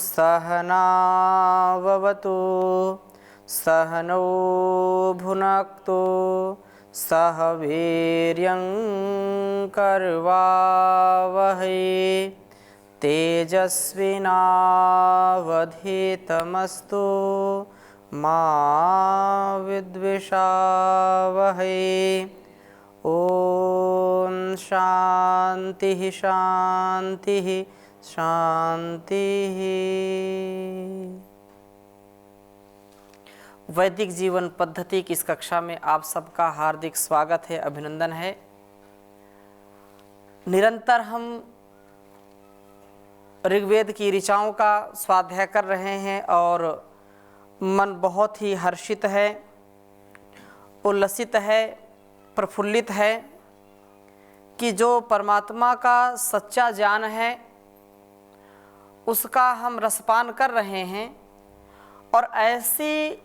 सहनाववतु सहनौ भुनक्तु सह वीर्यं करवावहै तेजस्विनावधीतमस्तु मा विद्विषावहै। ओम शांति शांति शांति। वैदिक जीवन पद्धति की इस कक्षा में आप सबका हार्दिक स्वागत है, अभिनंदन है। निरंतर हम ऋग्वेद की ऋचाओं का स्वाध्याय कर रहे हैं और मन बहुत ही हर्षित है, उल्लसित है, प्रफुल्लित है कि जो परमात्मा का सच्चा ज्ञान है उसका हम रसपान कर रहे हैं और ऐसी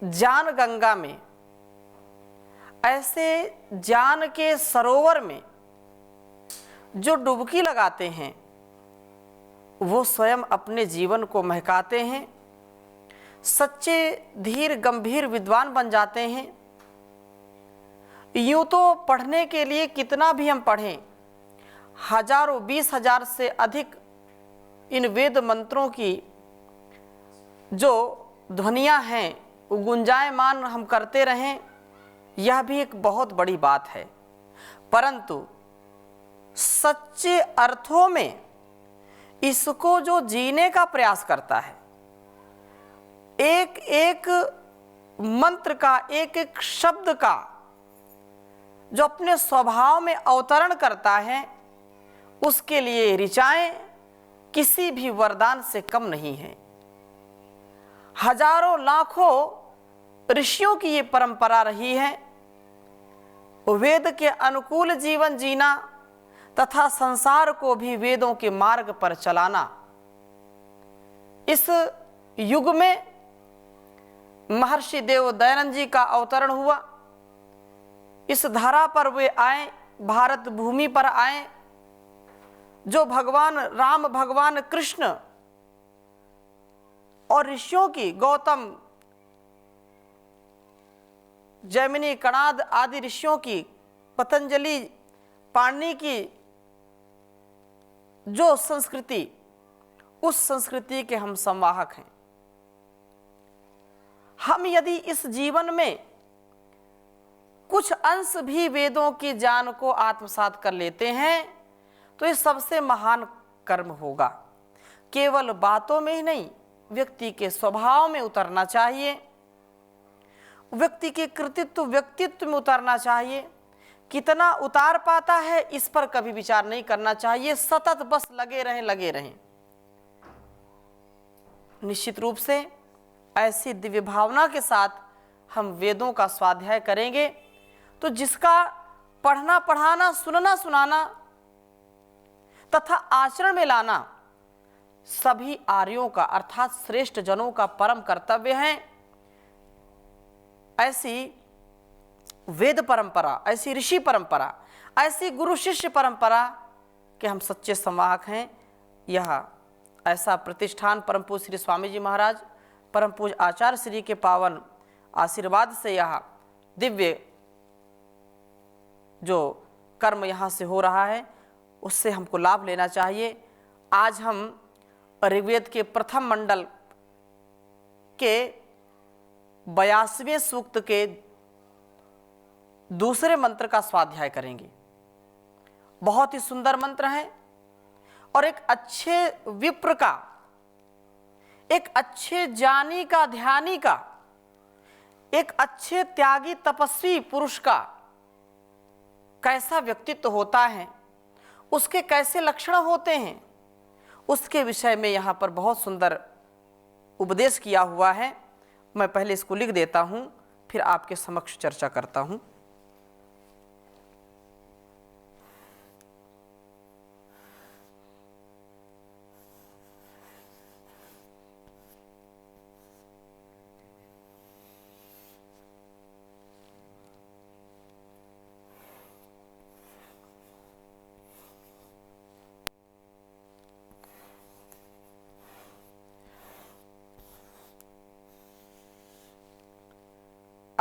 ज्ञान गंगा में, ऐसे ज्ञान के सरोवर में जो डुबकी लगाते हैं वो स्वयं अपने जीवन को महकाते हैं, सच्चे धीर गंभीर विद्वान बन जाते हैं। यूँ तो पढ़ने के लिए कितना भी हम पढ़ें, हजारों 20,000 से अधिक इन वेद मंत्रों की जो ध्वनियाँ हैं वो गुंजायमान हम करते रहें, यह भी एक बहुत बड़ी बात है। परंतु सच्चे अर्थों में इसको जो जीने का प्रयास करता है, एक एक मंत्र का, एक एक शब्द का जो अपने स्वभाव में अवतरण करता है, उसके लिए ऋचाएं किसी भी वरदान से कम नहीं है। हजारों लाखों ऋषियों की ये परंपरा रही है वेद के अनुकूल जीवन जीना तथा संसार को भी वेदों के मार्ग पर चलाना। इस युग में महर्षि देव दयानंद जी का अवतरण हुआ। इस धरा पर वे आए, भारत भूमि पर आए, जो भगवान राम, भगवान कृष्ण और ऋषियों की, गौतम, जैमिनी, कणाद आदि ऋषियों की, पतंजलि, पाणिनि की जो संस्कृति, उस संस्कृति के हम संवाहक हैं। हम यदि इस जीवन में कुछ अंश भी वेदों की ज्ञान को आत्मसात कर लेते हैं तो ये सबसे महान कर्म होगा। केवल बातों में ही नहीं, व्यक्ति के स्वभाव में उतरना चाहिए, व्यक्ति के कृतित्व व्यक्तित्व में उतरना चाहिए। कितना उतार पाता है इस पर कभी विचार नहीं करना चाहिए, सतत बस लगे रहें। निश्चित रूप से ऐसी दिव्य भावना के साथ हम वेदों का स्वाध्याय करेंगे तो जिसका पढ़ना, पढ़ाना, सुनना, सुनाना तथा आचरण में लाना सभी आर्यों का अर्थात श्रेष्ठ जनों का परम कर्तव्य है। ऐसी वेद परंपरा, ऐसी ऋषि परंपरा, ऐसी गुरु शिष्य परंपरा के हम सच्चे संवाहक हैं। यह ऐसा प्रतिष्ठान परम पूज्य श्री स्वामी जी महाराज, परम पूज्य आचार्य श्री के पावन आशीर्वाद से यह दिव्य जो कर्म यहाँ से हो रहा है उससे हमको लाभ लेना चाहिए। आज हम ऋग्वेद के प्रथम मंडल के 82वें सूक्त के दूसरे मंत्र का स्वाध्याय करेंगे। बहुत ही सुंदर मंत्र है और एक अच्छे विप्र का, एक अच्छे ज्ञानी का, ध्यानी का, एक अच्छे त्यागी तपस्वी पुरुष का कैसा व्यक्तित्व होता है, उसके कैसे लक्षण होते हैं, उसके विषय में यहाँ पर बहुत सुंदर उपदेश किया हुआ है। मैं पहले इसको लिख देता हूँ, फिर आपके समक्ष चर्चा करता हूँ।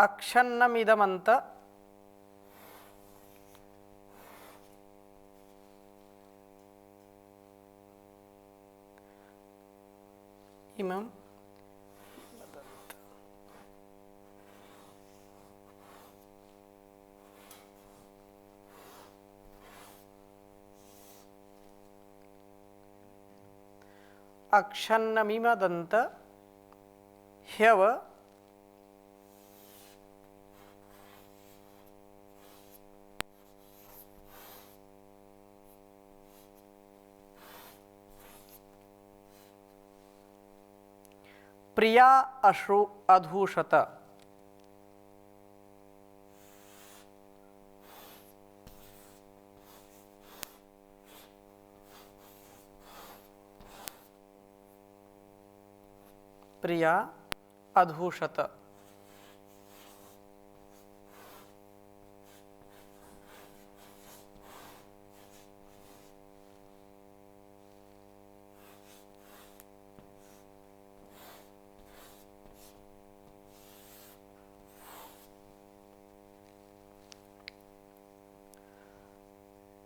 अक्षन्नमिदमन्त इमं अक्षन्नमिमदन्त ह्यव प्रिया अश्रु अधूषत। प्रिया अधूषत।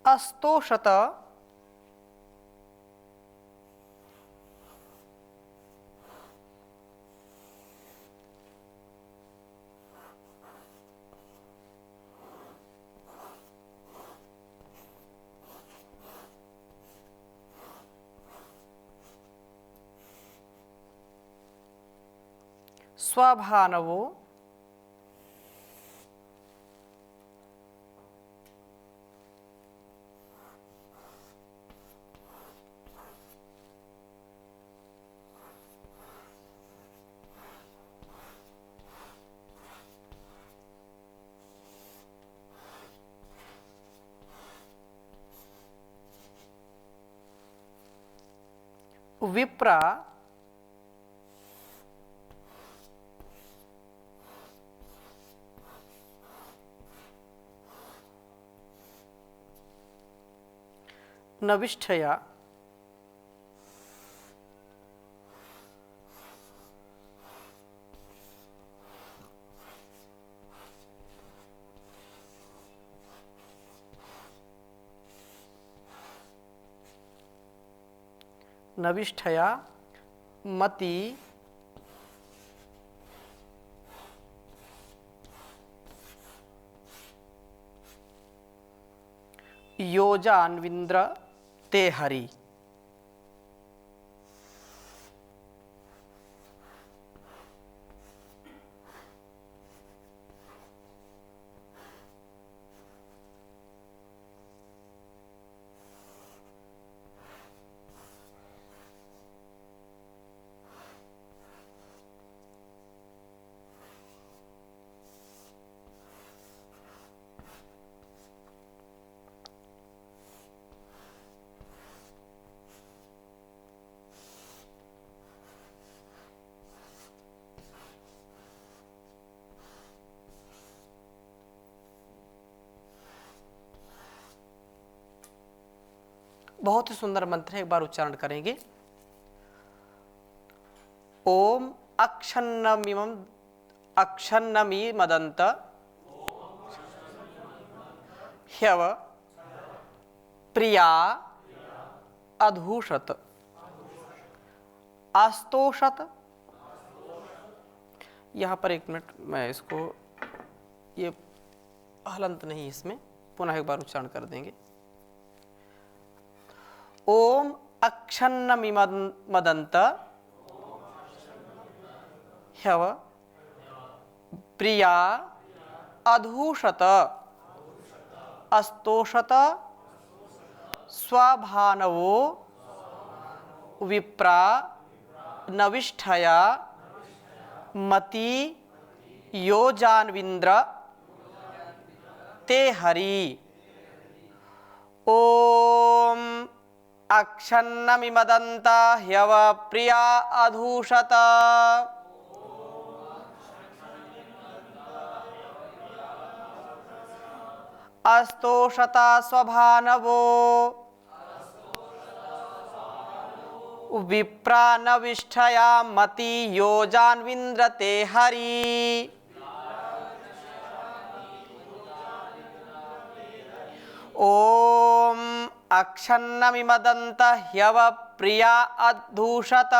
अस्तोषत। स्वभानवो विप्रा नविष्ठया नविष्ठया मति योजान्विन्द्र ते हरि। बहुत ही सुंदर मंत्र है, एक बार उच्चारण करेंगे। ओम अक्षन्नमिमं अक्षन्नमिमदन्त ह्यव प्रिया अधूषत अस्तोषत। यहाँ पर एक मिनट, मैं इसको, ये हलंत नहीं, इसमें पुनः एक बार उच्चारण कर देंगे। ओम अक्षन्नमिमदन्त ह्यव प्रिया अधूषत अस्तोषत स्वभानवो विप्रा नविष्ठया मति योजान्विन्द्र ते हरि। ओम अक्षन्नमिमदन्त ह्यव प्रिया अधूषत अस्तोषत स्वभानवो विप्रा नविष्ठया मति योजान्विन्द्र ते हरि। ओम अक्षन्नमिमदन्त ह्यव प्रिया अद्धूषत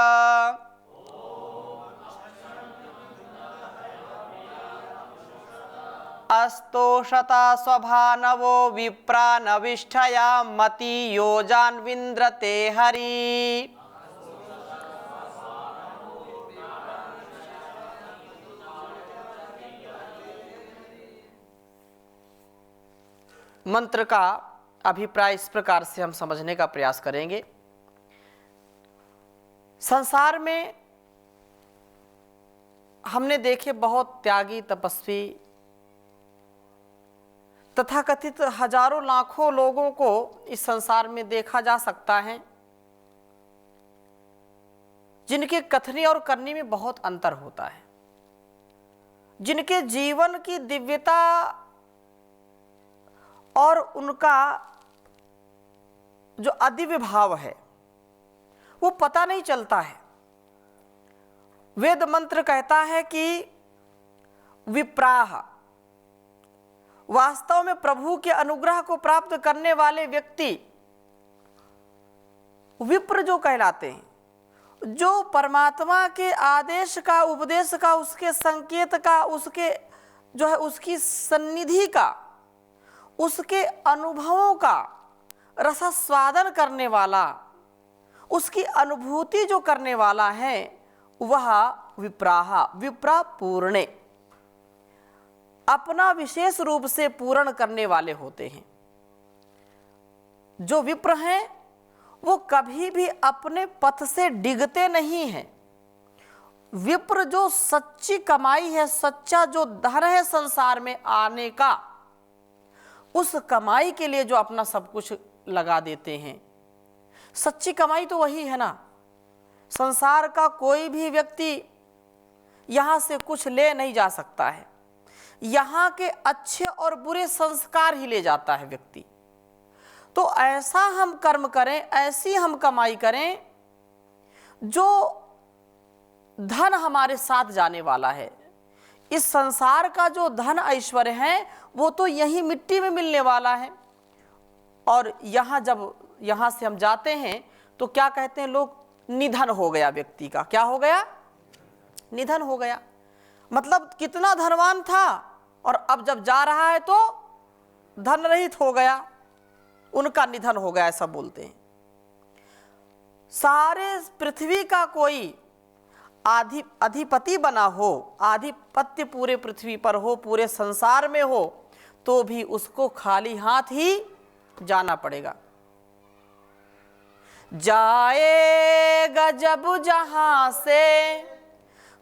अस्तोषता स्वभानवो विप्रा नविष्ठया मति योजान्विन्द्रते हरि। मंत्र का अभिप्राय इस प्रकार से हम समझने का प्रयास करेंगे। संसार में हमने देखे बहुत त्यागी, तपस्वी, तथाकथित हजारों लाखों लोगों को इस संसार में देखा जा सकता है, जिनके कथनी और करनी में बहुत अंतर होता है, जिनके जीवन की दिव्यता और उनका जो अदिव्य भाव है वो पता नहीं चलता है। वेद मंत्र कहता है कि विप्राह, वास्तव में प्रभु के अनुग्रह को प्राप्त करने वाले व्यक्ति विप्र जो कहलाते हैं, जो परमात्मा के आदेश का, उपदेश का, उसके संकेत का, उसके जो है उसकी सन्निधि का, उसके अनुभवों का रसास्वादन करने वाला, उसकी अनुभूति जो करने वाला है, वह विप्राह, विप्रा पूर्णे, अपना विशेष रूप से पूर्ण करने वाले होते हैं। जो विप्र हैं वो कभी भी अपने पथ से डिगते नहीं हैं। विप्र जो सच्ची कमाई है, सच्चा जो धन है संसार में आने का, उस कमाई के लिए जो अपना सब कुछ लगा देते हैं, सच्ची कमाई तो वही है ना। संसार का कोई भी व्यक्ति यहाँ से कुछ ले नहीं जा सकता है, यहाँ के अच्छे और बुरे संस्कार ही ले जाता है व्यक्ति। तो ऐसा हम कर्म करें, ऐसी हम कमाई करें जो धन हमारे साथ जाने वाला है। इस संसार का जो धन ऐश्वर्य है वो तो यही मिट्टी में मिलने वाला है, और यहाँ से हम जाते हैं तो क्या कहते हैं लोग, निधन हो गया व्यक्ति का। क्या हो गया? निधन हो गया। मतलब कितना धनवान था और अब जब जा रहा है तो धन रहित हो गया, उनका निधन हो गया, ऐसा बोलते हैं। सारे पृथ्वी का कोई अधिपति बना हो, आधिपत्य पूरे पृथ्वी पर हो, पूरे संसार में हो, तो भी उसको खाली हाथ ही जाना पड़ेगा। जाएगा जब जहां से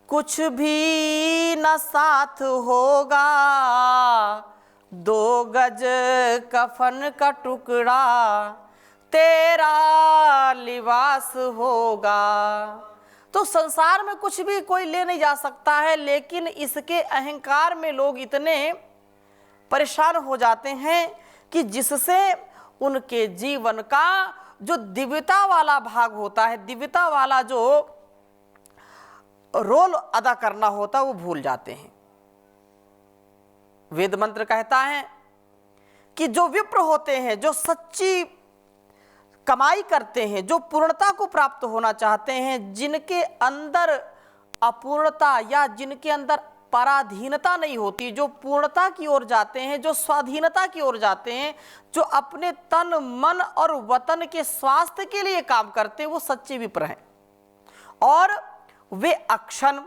कुछ भी न साथ होगा, 2 गज कफन का टुकड़ा तेरा लिबास होगा। तो संसार में कुछ भी कोई ले नहीं जा सकता है, लेकिन इसके अहंकार में लोग इतने परेशान हो जाते हैं कि जिससे उनके जीवन का जो दिव्यता वाला भाग होता है, दिव्यता वाला जो रोल अदा करना होता है, वो भूल जाते हैं। वेद मंत्र कहता है कि जो विप्र होते हैं, जो सच्ची कमाई करते हैं, जो पूर्णता को प्राप्त होना चाहते हैं, जिनके अंदर अपूर्णता या जिनके अंदर पराधीनता नहीं होती, जो पूर्णता की ओर जाते हैं, जो स्वाधीनता की ओर जाते हैं, जो अपने तन मन और वतन के स्वास्थ्य के लिए काम करते हैं, वो सच्चे विप्र हैं। और वे अक्षण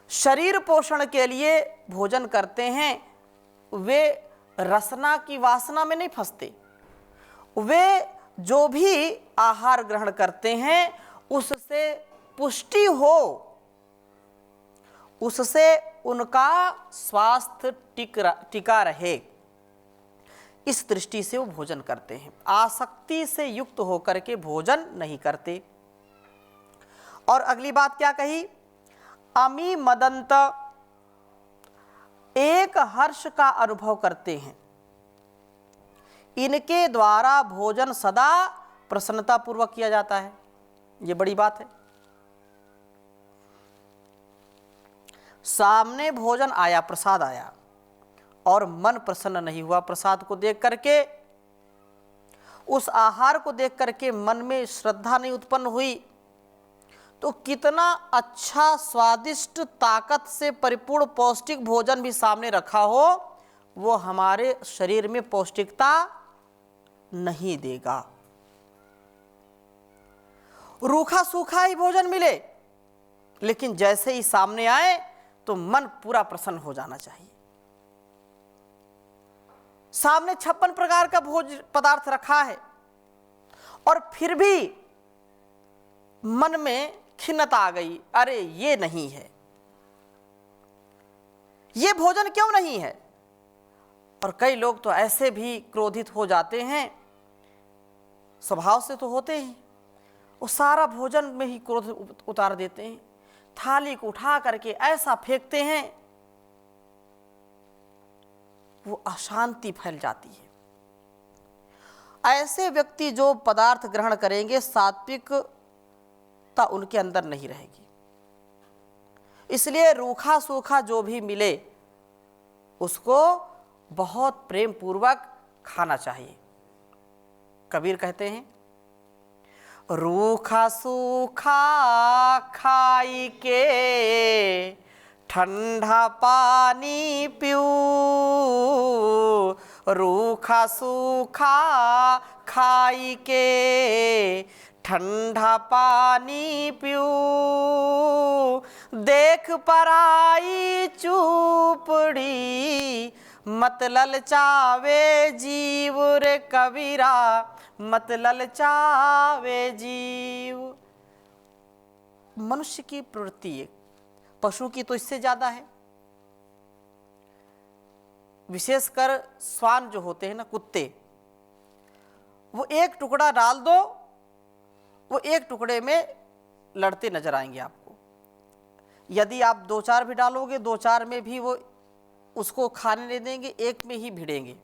शरीर पोषण के लिए भोजन करते हैं, वे रसना की वासना में नहीं फंसते। वे जो भी आहार ग्रहण करते हैं उससे पुष्टि हो, उससे उनका स्वास्थ्य टिका रहे, इस दृष्टि से वो भोजन करते हैं। आसक्ति से युक्त होकर के भोजन नहीं करते। और अगली बात क्या कही? अमी मदंत, एक हर्ष का अनुभव करते हैं। इनके द्वारा भोजन सदा प्रसन्नता पूर्वक किया जाता है। ये बड़ी बात है। सामने भोजन आया, प्रसाद आया, और मन प्रसन्न नहीं हुआ प्रसाद को देख करके, उस आहार को देख करके मन में श्रद्धा नहीं उत्पन्न हुई, तो कितना अच्छा स्वादिष्ट ताकत से परिपूर्ण पौष्टिक भोजन भी सामने रखा हो, वो हमारे शरीर में पौष्टिकता नहीं देगा। रूखा सूखा ही भोजन मिले, लेकिन जैसे ही सामने आए तो मन पूरा प्रसन्न हो जाना चाहिए। सामने 56 प्रकार का भोज पदार्थ रखा है और फिर भी मन में खिन्नता आ गई, अरे ये नहीं है, ये भोजन क्यों नहीं है। और कई लोग तो ऐसे भी क्रोधित हो जाते हैं, स्वभाव से तो होते हैं, वो सारा भोजन में ही क्रोध उतार देते हैं, थाली को उठा करके ऐसा फेंकते हैं, वो अशांति फैल जाती है। ऐसे व्यक्ति जो पदार्थ ग्रहण करेंगे, सात्विकता उनके अंदर नहीं रहेगी। इसलिए रूखा सूखा जो भी मिले उसको बहुत प्रेम पूर्वक खाना चाहिए। कबीर कहते हैं, रूखा सूखा खाई के ठंडा पानी पीऊ, रूखा सूखा खाई के ठंडा पानी पीऊ, देख पराई चूपड़ी मत ललचावे जीव रे कबीरा, मत ललचावे जीव। मनुष्य की प्रवृत्ति है, पशु की तो इससे ज्यादा है। विशेषकर श्वान जो होते हैं ना, कुत्ते, वो एक टुकड़ा डाल दो, वो एक टुकड़े में लड़ते नजर आएंगे आपको। यदि आप 2-4 भी डालोगे, 2-4 में भी वो उसको खाने नहीं देंगे, एक में ही भिड़ेंगे।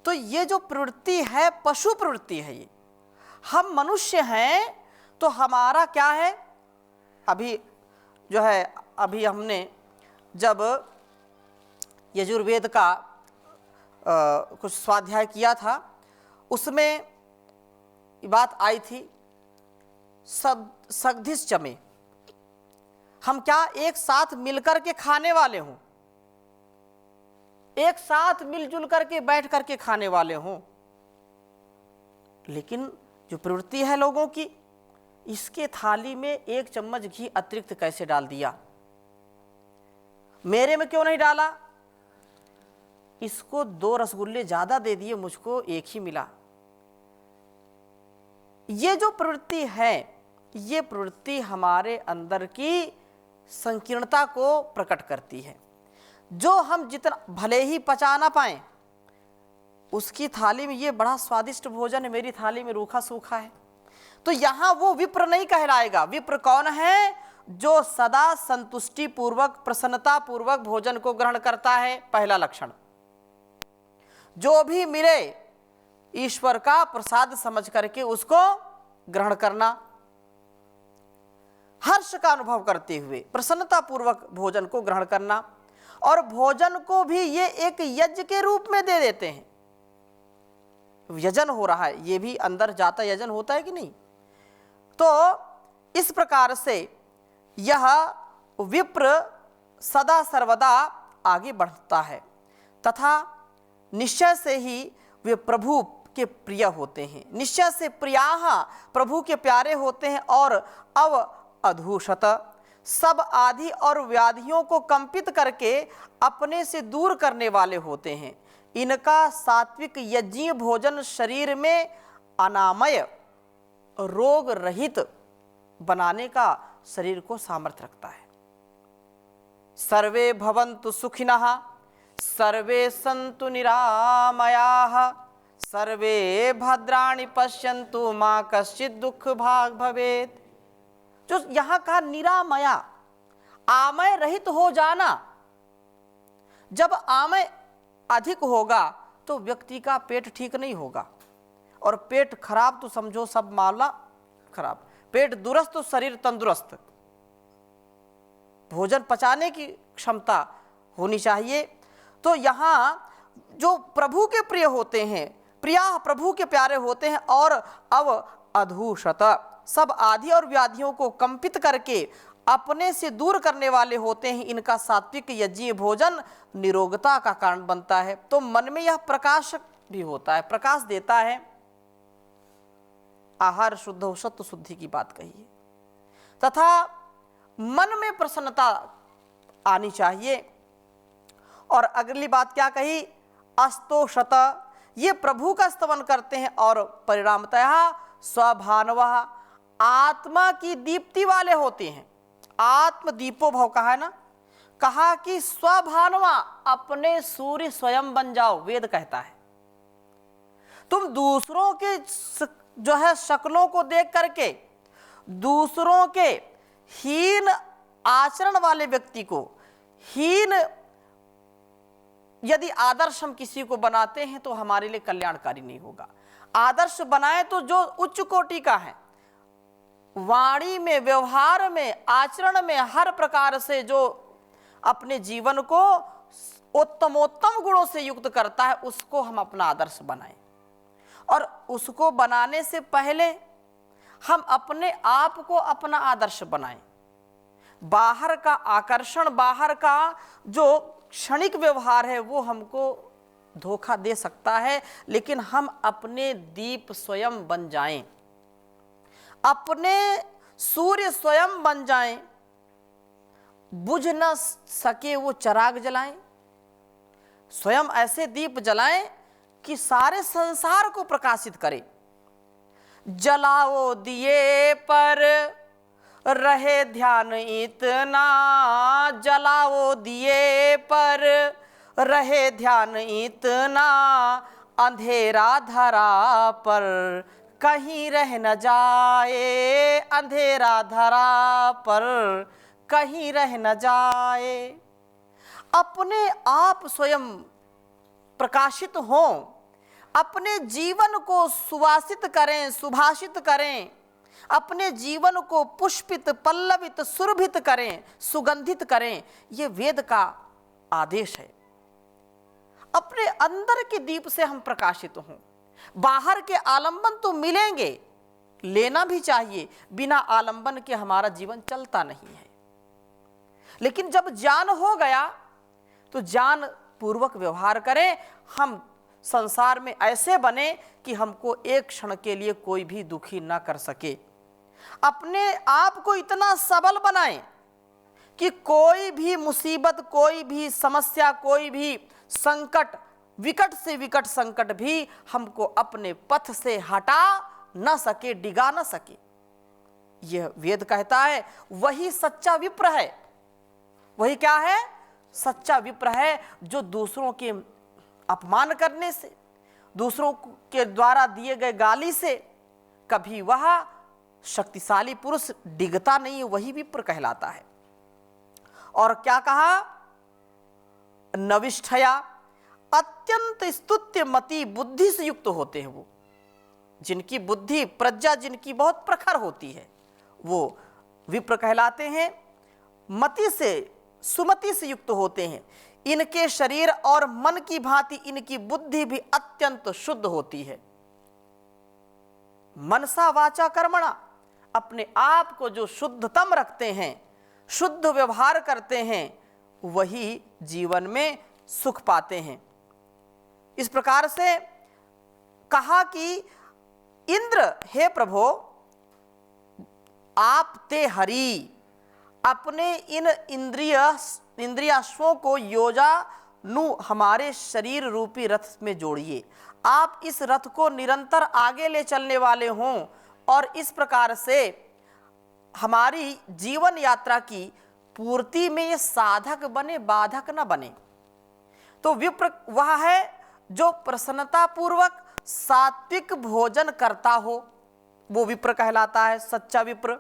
तो ये जो प्रवृत्ति है, पशु प्रवृत्ति है ये। हम मनुष्य हैं तो हमारा क्या है, अभी जो है, अभी हमने जब यजुर्वेद का कुछ स्वाध्याय किया था, उसमें बात आई थी सग्धिस चमे, हम क्या एक साथ मिलकर के खाने वाले हों, एक साथ मिलजुल करके बैठ करके खाने वाले हों। लेकिन जो प्रवृत्ति है लोगों की, इसके थाली में 1 चम्मच घी अतिरिक्त कैसे डाल दिया, मेरे में क्यों नहीं डाला, इसको 2 रसगुल्ले ज्यादा दे दिए, मुझको 1 ही मिला। ये जो प्रवृत्ति है, ये प्रवृत्ति हमारे अंदर की संकीर्णता को प्रकट करती है। जो हम जितना भले ही पचा ना पाए, उसकी थाली में ये बड़ा स्वादिष्ट भोजन है, मेरी थाली में रूखा सूखा है, तो यहां वो विप्र नहीं कहलाएगा। विप्र कौन है, जो सदा संतुष्टि पूर्वक, प्रसन्नता पूर्वक भोजन को ग्रहण करता है। पहला लक्षण, जो भी मिले ईश्वर का प्रसाद समझ करके उसको ग्रहण करना, हर्ष का अनुभव करते हुए प्रसन्नता पूर्वक भोजन को ग्रहण करना, और भोजन को भी ये एक यज्ञ के रूप में दे देते हैं। यजन हो रहा है, ये भी अंदर जाता यजन होता है कि नहीं। तो इस प्रकार से यह विप्र सदा सर्वदा आगे बढ़ता है, तथा निश्चय से ही वे प्रभु के प्रिय होते हैं। निश्चय से प्रियाः, प्रभु के प्यारे होते हैं, और अव अधूषत, सब आदि और व्याधियों को कंपित करके अपने से दूर करने वाले होते हैं। इनका सात्विक यज्ञीय भोजन शरीर में अनामय, रोग रहित बनाने का शरीर को सामर्थ्य रखता है। सर्वे भवन्तु सुखिनः, सर्वे सन्तु निरामयाः, सर्वे भद्राणि पश्यन्तु मा कश्चित् दुःख भाग् भवेत्। जो यहां का निरामया, आमय रहित हो जाना। जब आमय अधिक होगा तो व्यक्ति का पेट ठीक नहीं होगा, और पेट खराब तो समझो सब मामला खराब। पेट दुरुस्त तो शरीर तंदुरुस्त। भोजन पचाने की क्षमता होनी चाहिए। तो यहाँ जो प्रभु के प्रिय होते हैं, प्रिया प्रभु के प्यारे होते हैं और अब अधूषत सब आदि और व्याधियों को कंपित करके अपने से दूर करने वाले होते हैं। इनका सात्विक यज्ञीय भोजन निरोगता का कारण बनता है। तो मन में यह प्रकाशक भी होता है, प्रकाश देता है। आहार शुद्ध हो, सत्व शुद्धि की बात कही है, तथा मन में प्रसन्नता आनी चाहिए। और अगली बात क्या कही, अस्तोषत, ये प्रभु का स्तवन करते हैं और परिणामतः स्वभानवः आत्मा की दीप्ति वाले होते हैं। आत्म दीपो भव कहा है ना, कहा कि स्वभानवा, अपने सूर्य स्वयं बन जाओ। वेद कहता है तुम दूसरों के जो है शक्लों को देख करके, दूसरों के हीन आचरण वाले व्यक्ति को हीन यदि आदर्श हम किसी को बनाते हैं तो हमारे लिए कल्याणकारी नहीं होगा। आदर्श बनाए तो जो उच्च कोटि का है, वाणी में, व्यवहार में, आचरण में, हर प्रकार से जो अपने जीवन को उत्तमोत्तम गुणों से युक्त करता है, उसको हम अपना आदर्श बनाएं। और उसको बनाने से पहले हम अपने आप को अपना आदर्श बनाएं। बाहर का आकर्षण, बाहर का जो क्षणिक व्यवहार है वो हमको धोखा दे सकता है, लेकिन हम अपने दीप स्वयं बन जाएं, अपने सूर्य स्वयं बन जाएं। बुझ न सके वो चिराग जलाएं, स्वयं ऐसे दीप जलाएं कि सारे संसार को प्रकाशित करें। जलाओ दिए पर रहे ध्यान इतना, जलाओ दिए पर रहे ध्यान इतना, अंधेरा धरा पर कहीं रह न जाए, अंधेरा धरा पर कहीं रह न जाए। अपने आप स्वयं प्रकाशित हों, अपने जीवन को सुवासित करें, सुभाषित करें, अपने जीवन को पुष्पित, पल्लवित, सुरभित करें, सुगंधित करें। ये वेद का आदेश है। अपने अंदर के दीप से हम प्रकाशित हों। बाहर के आलंबन तो मिलेंगे, लेना भी चाहिए, बिना आलंबन के हमारा जीवन चलता नहीं है। लेकिन जब ज्ञान हो गया तो ज्ञान पूर्वक व्यवहार करें। हम संसार में ऐसे बने कि हमको एक क्षण के लिए कोई भी दुखी ना कर सके। अपने आप को इतना सबल बनाएं कि कोई भी मुसीबत, कोई भी समस्या, कोई भी संकट, विकट से विकट संकट भी हमको अपने पथ से हटा न सके, डिगा न सके। यह वेद कहता है। वही सच्चा विप्र है। वही क्या है? सच्चा विप्र है, जो दूसरों के अपमान करने से, दूसरों के द्वारा दिए गए गाली से कभी वह शक्तिशाली पुरुष डिगता नहीं है। वही विप्र कहलाता है। और क्या कहा? नविष्ठया, अत्यंत स्तुत्य मति बुद्धि से युक्त होते हैं वो। जिनकी बुद्धि, प्रज्ञा जिनकी बहुत प्रखर होती है, वो विप्र कहलाते हैं। मति से, सुमति से युक्त होते हैं। इनके शरीर और मन की भांति इनकी बुद्धि भी अत्यंत शुद्ध होती है। मनसा वाचा कर्मणा, अपने आप को जो शुद्धतम रखते हैं, शुद्ध व्यवहार करते हैं, वही जीवन में सुख पाते हैं। इस प्रकार से कहा कि इंद्र, हे प्रभो, आप ते हरि, अपने इन इंद्रियाश्वों को योजानु हमारे शरीर रूपी रथ में जोड़िए। आप इस रथ को निरंतर आगे ले चलने वाले हों और इस प्रकार से हमारी जीवन यात्रा की पूर्ति में ये साधक बने, बाधक न बने। तो विप्र वह है जो प्रसन्नता पूर्वक सात्विक भोजन करता हो, वो विप्र कहलाता है, सच्चा विप्र।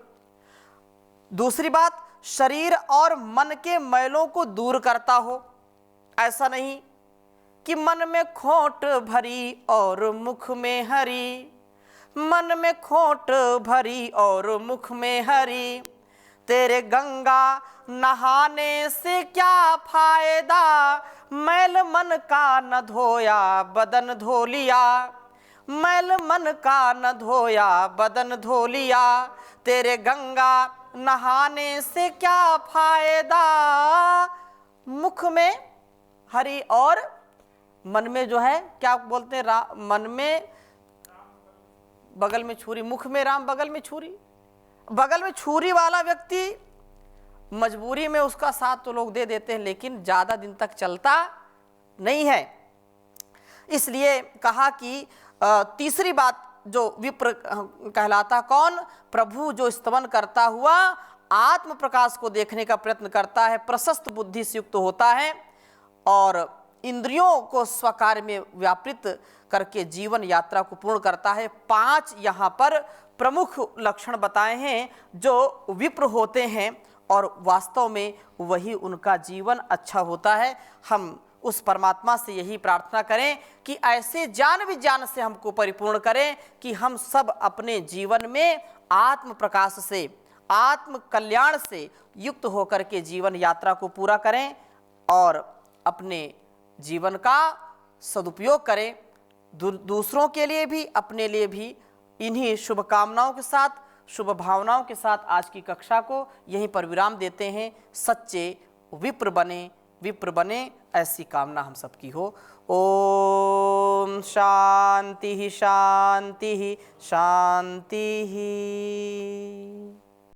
दूसरी बात, शरीर और मन के मैलों को दूर करता हो। ऐसा नहीं कि मन में खोट भरी और मुख में हरी, मन में खोट भरी और मुख में हरी, तेरे गंगा नहाने से क्या फायदा, मैल मन का न धोया बदन धो लिया। मैल मन का न धोया बदन धो लिया, तेरे गंगा नहाने से क्या फायदा। मुख में हरि और मन में जो है क्या बोलते हैं, मन में बगल में छुरी, मुख में राम बगल में छुरी। बगल में छुरी वाला व्यक्ति मजबूरी में उसका साथ तो लोग दे देते हैं, लेकिन ज्यादा दिन तक चलता नहीं है। इसलिए कहा कि तीसरी बात जो विप्र कहलाता कौन, प्रभु जो स्तवन करता हुआ आत्म प्रकाश को देखने का प्रयत्न करता है, प्रशस्त बुद्धि से युक्त होता है और इंद्रियों को स्वकार्य में व्यापृत करके जीवन यात्रा को पूर्ण करता है। 5 यहाँ पर प्रमुख लक्षण बताए हैं जो विप्र होते हैं और वास्तव में वही उनका जीवन अच्छा होता है। हम उस परमात्मा से यही प्रार्थना करें कि ऐसे ज्ञान विज्ञान से हमको परिपूर्ण करें कि हम सब अपने जीवन में आत्म प्रकाश से, आत्म कल्याण से युक्त होकर के जीवन यात्रा को पूरा करें और अपने जीवन का सदुपयोग करें, दूसरों के लिए भी अपने लिए भी। इन्हीं शुभकामनाओं के साथ, शुभ भावनाओं के साथ आज की कक्षा को यहीं पर विराम देते हैं। सच्चे विप्र बने ऐसी कामना हम सबकी हो। ओम शांति शांति शांति।